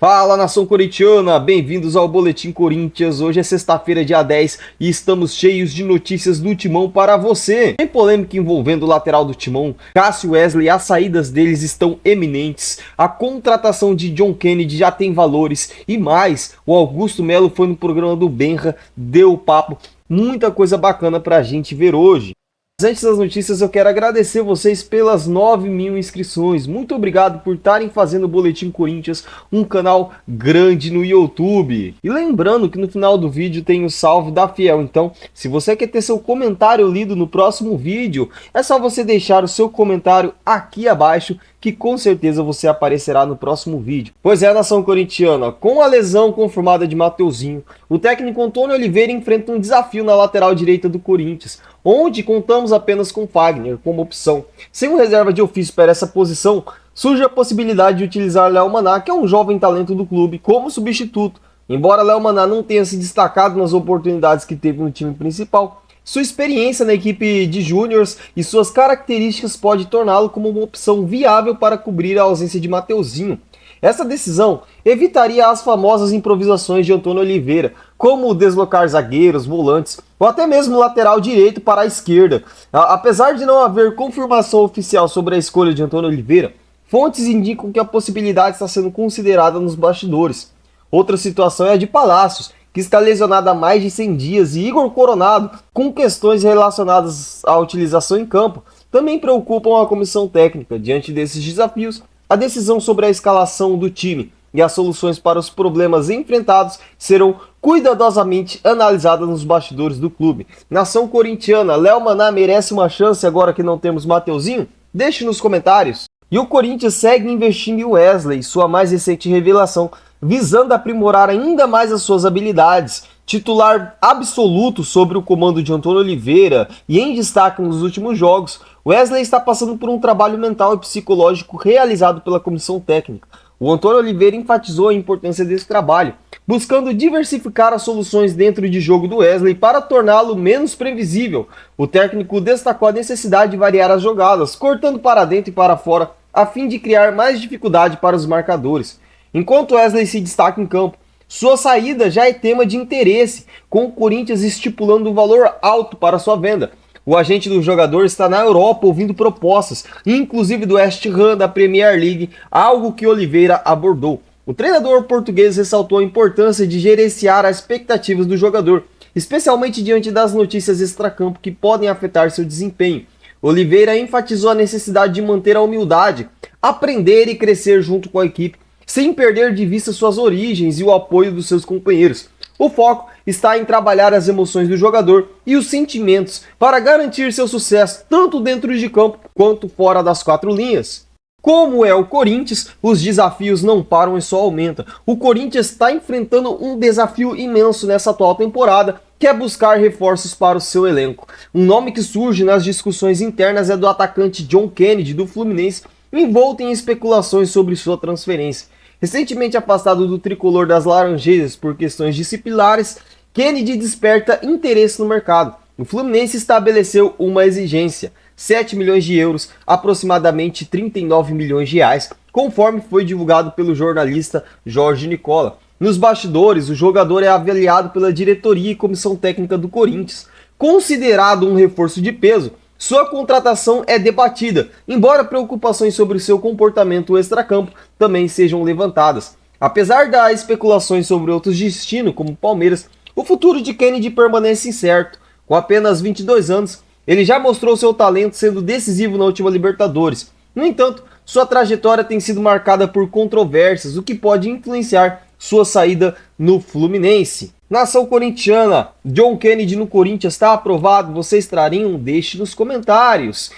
Fala, nação corintiana, bem-vindos ao Boletim Corinthians. Hoje é sexta-feira, dia 10, e estamos cheios de notícias do Timão para você. Tem polêmica envolvendo o lateral do Timão, Cássio Wesley, as saídas deles estão eminentes, a contratação de John Kennedy já tem valores e mais, o Augusto Melo foi no programa do Benra, deu papo, muita coisa bacana pra gente ver hoje. Antes das notícias, eu quero agradecer vocês pelas 9.000 inscrições. Muito obrigado por estarem fazendo o Boletim Corinthians um canal grande no YouTube. E lembrando que no final do vídeo tem o salve da Fiel. Então, se você quer ter seu comentário lido no próximo vídeo, é só você deixar o seu comentário aqui abaixo, que com certeza você aparecerá no próximo vídeo. Pois é, nação corintiana, com a lesão confirmada de Mateuzinho, o técnico Antônio Oliveira enfrenta um desafio na lateral direita do Corinthians, onde contamos apenas com Fagner como opção. Sem um reserva de ofício para essa posição, surge a possibilidade de utilizar Léo Maná, que é um jovem talento do clube, como substituto. Embora Léo Maná não tenha se destacado nas oportunidades que teve no time principal, sua experiência na equipe de júniors e suas características pode torná-lo como uma opção viável para cobrir a ausência de Mateuzinho. Essa decisão evitaria as famosas improvisações de Antônio Oliveira, como deslocar zagueiros, volantes ou até mesmo lateral direito para a esquerda. Apesar de não haver confirmação oficial sobre a escolha de Antônio Oliveira, fontes indicam que a possibilidade está sendo considerada nos bastidores. Outra situação é a de Palácios, que está lesionado há mais de 100 dias, e Igor Coronado, com questões relacionadas à utilização em campo, também preocupam a comissão técnica. Diante desses desafios, a decisão sobre a escalação do time e as soluções para os problemas enfrentados serão cuidadosamente analisadas nos bastidores do clube. Nação corintiana, Léo Maná merece uma chance agora que não temos Mateuzinho? Deixe nos comentários. E o Corinthians segue investindo em Wesley, sua mais recente revelação, visando aprimorar ainda mais as suas habilidades. Titular absoluto sobre o comando de Antônio Oliveira e em destaque nos últimos jogos, Wesley está passando por um trabalho mental e psicológico realizado pela comissão técnica. O Antônio Oliveira enfatizou a importância desse trabalho, buscando diversificar as soluções dentro de jogo do Wesley para torná-lo menos previsível. O técnico destacou a necessidade de variar as jogadas, cortando para dentro e para fora, a fim de criar mais dificuldade para os marcadores. Enquanto Wesley se destaca em campo, sua saída já é tema de interesse, com o Corinthians estipulando um valor alto para sua venda. O agente do jogador está na Europa ouvindo propostas, inclusive do West Ham da Premier League, algo que Oliveira abordou. O treinador português ressaltou a importância de gerenciar as expectativas do jogador, especialmente diante das notícias extracampo que podem afetar seu desempenho. Oliveira enfatizou a necessidade de manter a humildade, aprender e crescer junto com a equipe, sem perder de vista suas origens e o apoio dos seus companheiros. O foco está em trabalhar as emoções do jogador e os sentimentos para garantir seu sucesso tanto dentro de campo quanto fora das quatro linhas. Como é o Corinthians, os desafios não param e só aumentam. O Corinthians está enfrentando um desafio imenso nessa atual temporada, que é buscar reforços para o seu elenco. Um nome que surge nas discussões internas é do atacante John Kennedy, do Fluminense, envolto em especulações sobre sua transferência. Recentemente afastado do tricolor das Laranjeiras por questões disciplinares, Kennedy desperta interesse no mercado. O Fluminense estabeleceu uma exigência: 7 milhões de euros, aproximadamente 39 milhões de reais, conforme foi divulgado pelo jornalista Jorge Nicola. Nos bastidores, o jogador é avaliado pela diretoria e comissão técnica do Corinthians. Considerado um reforço de peso, sua contratação é debatida, embora preocupações sobre seu comportamento extracampo também sejam levantadas. Apesar das especulações sobre outros destinos, como Palmeiras, o futuro de Kennedy permanece incerto. Com apenas 22 anos, ele já mostrou seu talento sendo decisivo na última Libertadores. No entanto, sua trajetória tem sido marcada por controvérsias, o que pode influenciar sua saída no Fluminense. Nação corintiana, John Kennedy no Corinthians está aprovado? Vocês trariam? Deixe nos comentários.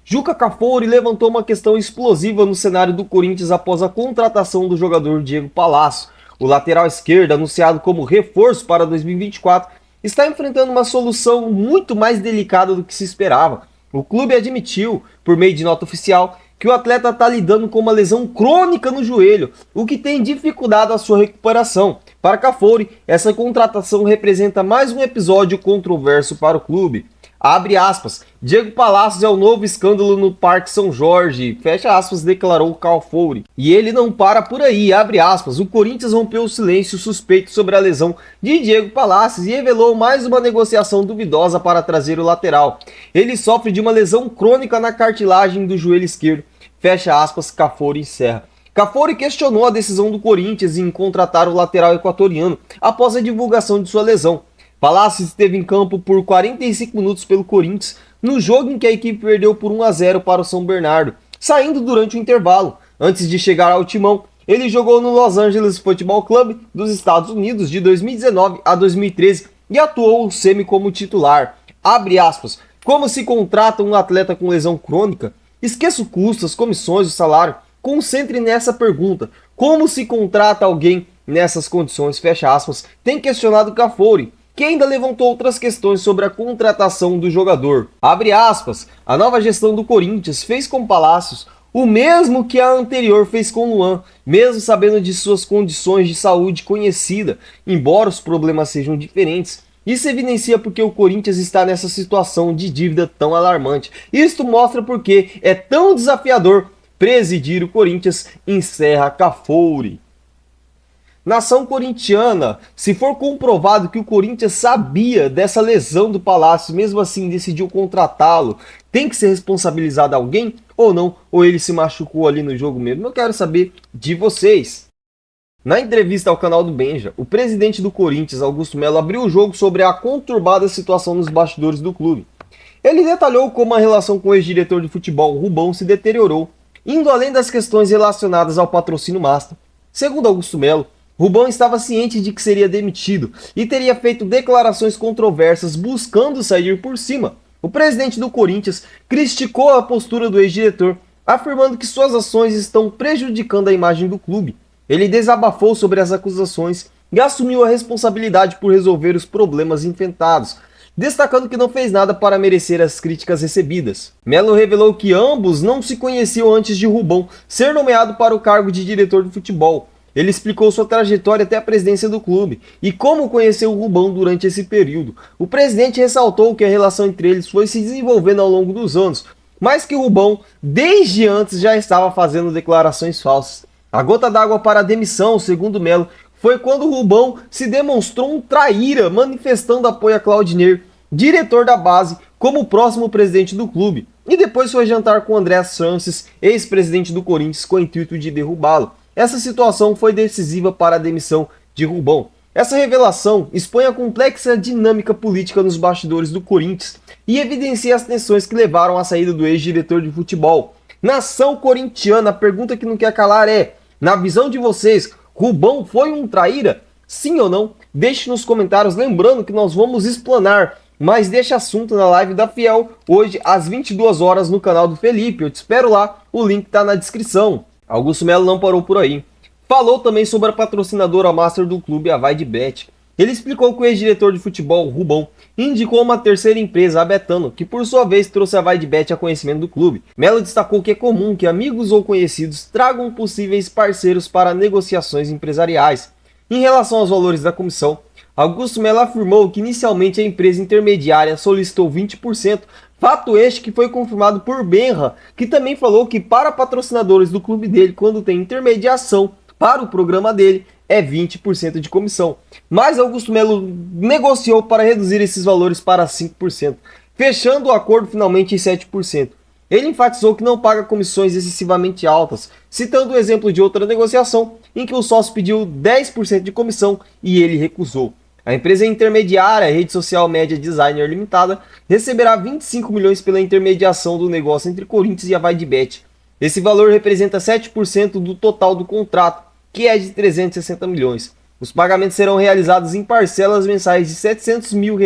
Juca Kfouri levantou uma questão explosiva no cenário do Corinthians após a contratação do jogador Diego Palácio. O lateral esquerdo, anunciado como reforço para 2024, está enfrentando uma solução muito mais delicada do que se esperava. O clube admitiu, por meio de nota oficial, que o atleta está lidando com uma lesão crônica no joelho, o que tem dificultado a sua recuperação. Para Kfouri, essa contratação representa mais um episódio controverso para o clube. Abre aspas, Diego Palacios é o novo escândalo no Parque São Jorge, fecha aspas, declarou Caffouri. E ele não para por aí, abre aspas, o Corinthians rompeu o silêncio suspeito sobre a lesão de Diego Palacios e revelou mais uma negociação duvidosa para trazer o lateral. Ele sofre de uma lesão crônica na cartilagem do joelho esquerdo, fecha aspas, Caffouri encerra. Caffouri questionou a decisão do Corinthians em contratar o lateral equatoriano após a divulgação de sua lesão. Palacios esteve em campo por 45 minutos pelo Corinthians, no jogo em que a equipe perdeu por 1-0 para o São Bernardo, saindo durante o intervalo. Antes de chegar ao timão, ele jogou no Los Angeles Football Club dos Estados Unidos de 2019 a 2013 e atuou semi como titular. Abre aspas, como se contrata um atleta com lesão crônica? Esqueça o custo, as comissões, o salário. Concentre nessa pergunta. Como se contrata alguém nessas condições? Fecha aspas. Tem questionado Caffouri, que ainda levantou outras questões sobre a contratação do jogador. Abre aspas, a nova gestão do Corinthians fez com Palacios o mesmo que a anterior fez com Luan, mesmo sabendo de suas condições de saúde conhecida, embora os problemas sejam diferentes. Isso evidencia porque o Corinthians está nessa situação de dívida tão alarmante. Isto mostra porque é tão desafiador presidir o Corinthians, encerra Caffouri. Nação corintiana, se for comprovado que o Corinthians sabia dessa lesão do Palacios, mesmo assim decidiu contratá-lo, tem que ser responsabilizado alguém ou não? Ou ele se machucou ali no jogo mesmo? Eu quero saber de vocês. Na entrevista ao canal do Benja, o presidente do Corinthians, Augusto Melo, abriu o jogo sobre a conturbada situação nos bastidores do clube. Ele detalhou como a relação com o ex-diretor de futebol, Rubão, se deteriorou, indo além das questões relacionadas ao patrocínio master. Segundo Augusto Melo, Rubão estava ciente de que seria demitido e teria feito declarações controversas buscando sair por cima. O presidente do Corinthians criticou a postura do ex-diretor, afirmando que suas ações estão prejudicando a imagem do clube. Ele desabafou sobre as acusações e assumiu a responsabilidade por resolver os problemas enfrentados, destacando que não fez nada para merecer as críticas recebidas. Melo revelou que ambos não se conheciam antes de Rubão ser nomeado para o cargo de diretor de futebol. Ele explicou sua trajetória até a presidência do clube e como conheceu o Rubão durante esse período. O presidente ressaltou que a relação entre eles foi se desenvolvendo ao longo dos anos, mas que o Rubão, desde antes, já estava fazendo declarações falsas. A gota d'água para a demissão, segundo Melo, foi quando o Rubão se demonstrou um traíra, manifestando apoio a Claudinei, diretor da base, como o próximo presidente do clube, e depois foi jantar com André Sanches, ex-presidente do Corinthians, com o intuito de derrubá-lo. Essa situação foi decisiva para a demissão de Rubão. Essa revelação expõe a complexa dinâmica política nos bastidores do Corinthians e evidencia as tensões que levaram à saída do ex-diretor de futebol. Nação corintiana, a pergunta que não quer calar é, na visão de vocês, Rubão foi um traíra? Sim ou não? Deixe nos comentários, lembrando que nós vamos explanar mais deste assunto na live da Fiel, hoje às 22 horas no canal do Felipe. Eu te espero lá, o link está na descrição. Augusto Melo não parou por aí. Falou também sobre a patrocinadora master do clube, a VaideBet. Ele explicou que o ex-diretor de futebol, Rubão, indicou uma terceira empresa, a Betano, que por sua vez trouxe a VaideBet a conhecimento do clube. Melo destacou que é comum que amigos ou conhecidos tragam possíveis parceiros para negociações empresariais. Em relação aos valores da comissão, Augusto Melo afirmou que inicialmente a empresa intermediária solicitou 20%, fato este que foi confirmado por Benja, que também falou que para patrocinadores do clube dele, quando tem intermediação para o programa dele, é 20% de comissão. Mas Augusto Melo negociou para reduzir esses valores para 5%, fechando o acordo finalmente em 7%. Ele enfatizou que não paga comissões excessivamente altas, citando o exemplo de outra negociação em que o sócio pediu 10% de comissão e ele recusou. A empresa intermediária, a rede social Média Designer Limitada, receberá 25 milhões pela intermediação do negócio entre Corinthians e a VaideBet. Esse valor representa 7% do total do contrato, que é de 360 milhões. Os pagamentos serão realizados em parcelas mensais de R$700 mil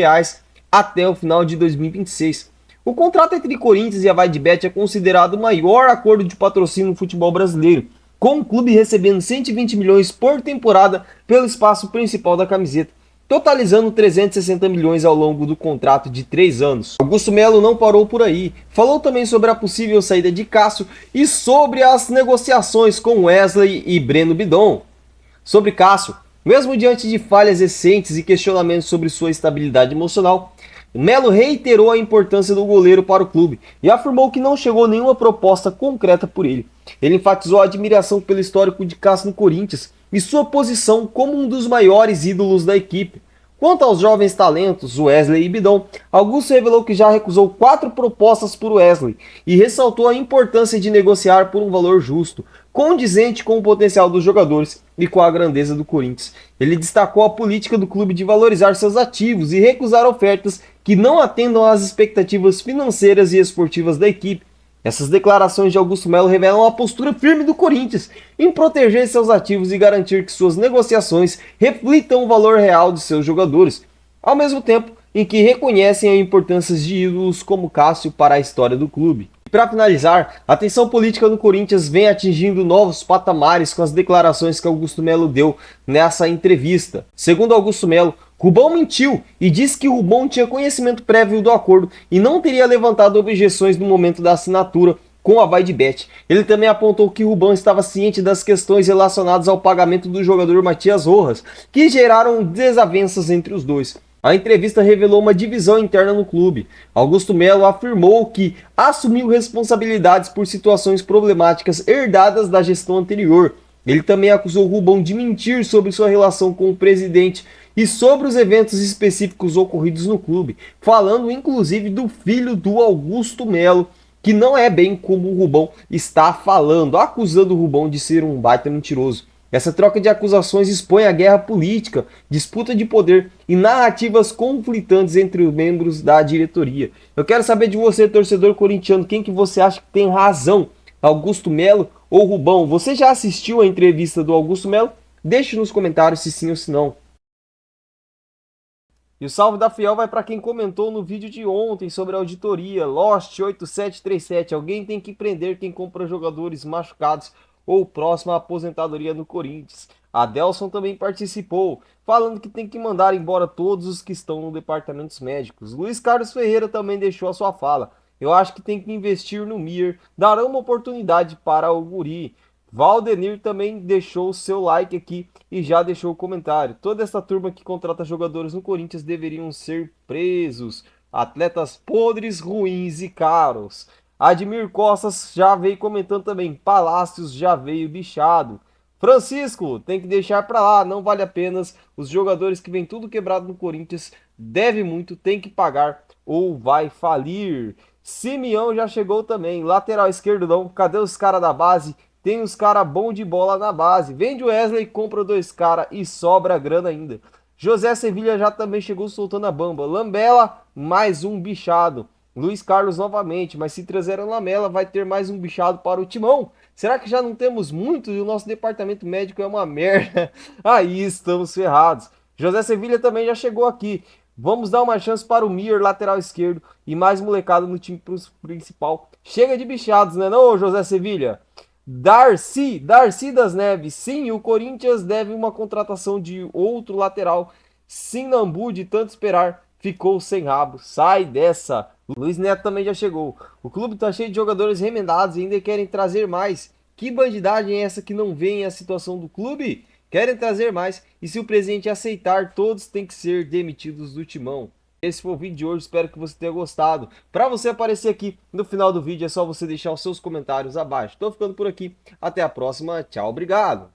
até o final de 2026. O contrato entre Corinthians e a VaideBet é considerado o maior acordo de patrocínio no futebol brasileiro, com o clube recebendo 120 milhões por temporada pelo espaço principal da camiseta, totalizando 360 milhões ao longo do contrato de 3 anos. Augusto Melo não parou por aí, falou também sobre a possível saída de Cássio e sobre as negociações com Wesley e Breno Bidon. Sobre Cássio, mesmo diante de falhas recentes e questionamentos sobre sua estabilidade emocional, Melo reiterou a importância do goleiro para o clube e afirmou que não chegou nenhuma proposta concreta por ele. Ele enfatizou a admiração pelo histórico de Cássio no Corinthians e sua posição como um dos maiores ídolos da equipe. Quanto aos jovens talentos, Wesley e Bidon, Augusto revelou que já recusou 4 propostas por Wesley e ressaltou a importância de negociar por um valor justo, condizente com o potencial dos jogadores e com a grandeza do Corinthians. Ele destacou a política do clube de valorizar seus ativos e recusar ofertas que não atendam às expectativas financeiras e esportivas da equipe. Essas declarações de Augusto Melo revelam a postura firme do Corinthians em proteger seus ativos e garantir que suas negociações reflitam o valor real de seus jogadores, ao mesmo tempo em que reconhecem a importância de ídolos como Cássio para a história do clube. Para finalizar, a tensão política do Corinthians vem atingindo novos patamares com as declarações que Augusto Melo deu nessa entrevista. Segundo Augusto Melo, Rubão mentiu e disse que Rubão tinha conhecimento prévio do acordo e não teria levantado objeções no momento da assinatura com a Vaidebet. Ele também apontou que Rubão estava ciente das questões relacionadas ao pagamento do jogador Matias Rojas, que geraram desavenças entre os dois. A entrevista revelou uma divisão interna no clube. Augusto Melo afirmou que assumiu responsabilidades por situações problemáticas herdadas da gestão anterior. Ele também acusou Rubão de mentir sobre sua relação com o presidente e sobre os eventos específicos ocorridos no clube, falando inclusive do filho do Augusto Melo, que não é bem como o Rubão está falando, acusando o Rubão de ser um baita mentiroso. Essa troca de acusações expõe a guerra política, disputa de poder e narrativas conflitantes entre os membros da diretoria. Eu quero saber de você, torcedor corintiano, quem que você acha que tem razão, Augusto Melo ou Rubão? Você já assistiu a entrevista do Augusto Melo? Deixe nos comentários se sim ou se não. E o salve da Fiel vai para quem comentou no vídeo de ontem sobre a auditoria. Lost 8737. Alguém tem que prender quem compra jogadores machucados ou próximo à aposentadoria no Corinthians. A Delson também participou, falando que tem que mandar embora todos os que estão no departamentos médicos. Luiz Carlos Ferreira também deixou a sua fala. Eu acho que tem que investir no Mir, dar uma oportunidade para o Guri. Valdenir também deixou o seu like aqui e já deixou o comentário. Toda essa turma que contrata jogadores no Corinthians deveriam ser presos. Atletas podres, ruins e caros. Admir Costas já veio comentando também. Palácios já veio bichado. Francisco, tem que deixar pra lá, não vale a pena. Os jogadores que vêm tudo quebrado no Corinthians deve muito, tem que pagar ou vai falir. Simeão já chegou também. Lateral esquerdo não, cadê os caras da base? Tem uns caras bons de bola na base. Vende o Wesley, compra 2 caras e sobra grana ainda. José Sevilha já também chegou soltando a bamba. Lambela, mais um bichado. Luiz Carlos novamente, mas se trazer a Lamela vai ter mais um bichado para o Timão. Será que já não temos muito e o nosso departamento médico é uma merda? Aí estamos ferrados. José Sevilha também já chegou aqui. Vamos dar uma chance para o Mir, lateral esquerdo, e mais molecada no time principal. Chega de bichados, né não, José Sevilha? Darcy das Neves, sim, o Corinthians deve uma contratação de outro lateral. Sinambu, de tanto esperar, ficou sem rabo. Sai dessa. Luiz Neto também já chegou. O clube tá cheio de jogadores remendados e ainda querem trazer mais. Que bandidagem é essa que não vê a situação do clube? Querem trazer mais e se o presidente aceitar, todos têm que ser demitidos do Timão. Esse foi o vídeo de hoje, espero que você tenha gostado. Para você aparecer aqui no final do vídeo é só você deixar os seus comentários abaixo. Estou ficando por aqui, até a próxima, tchau, obrigado.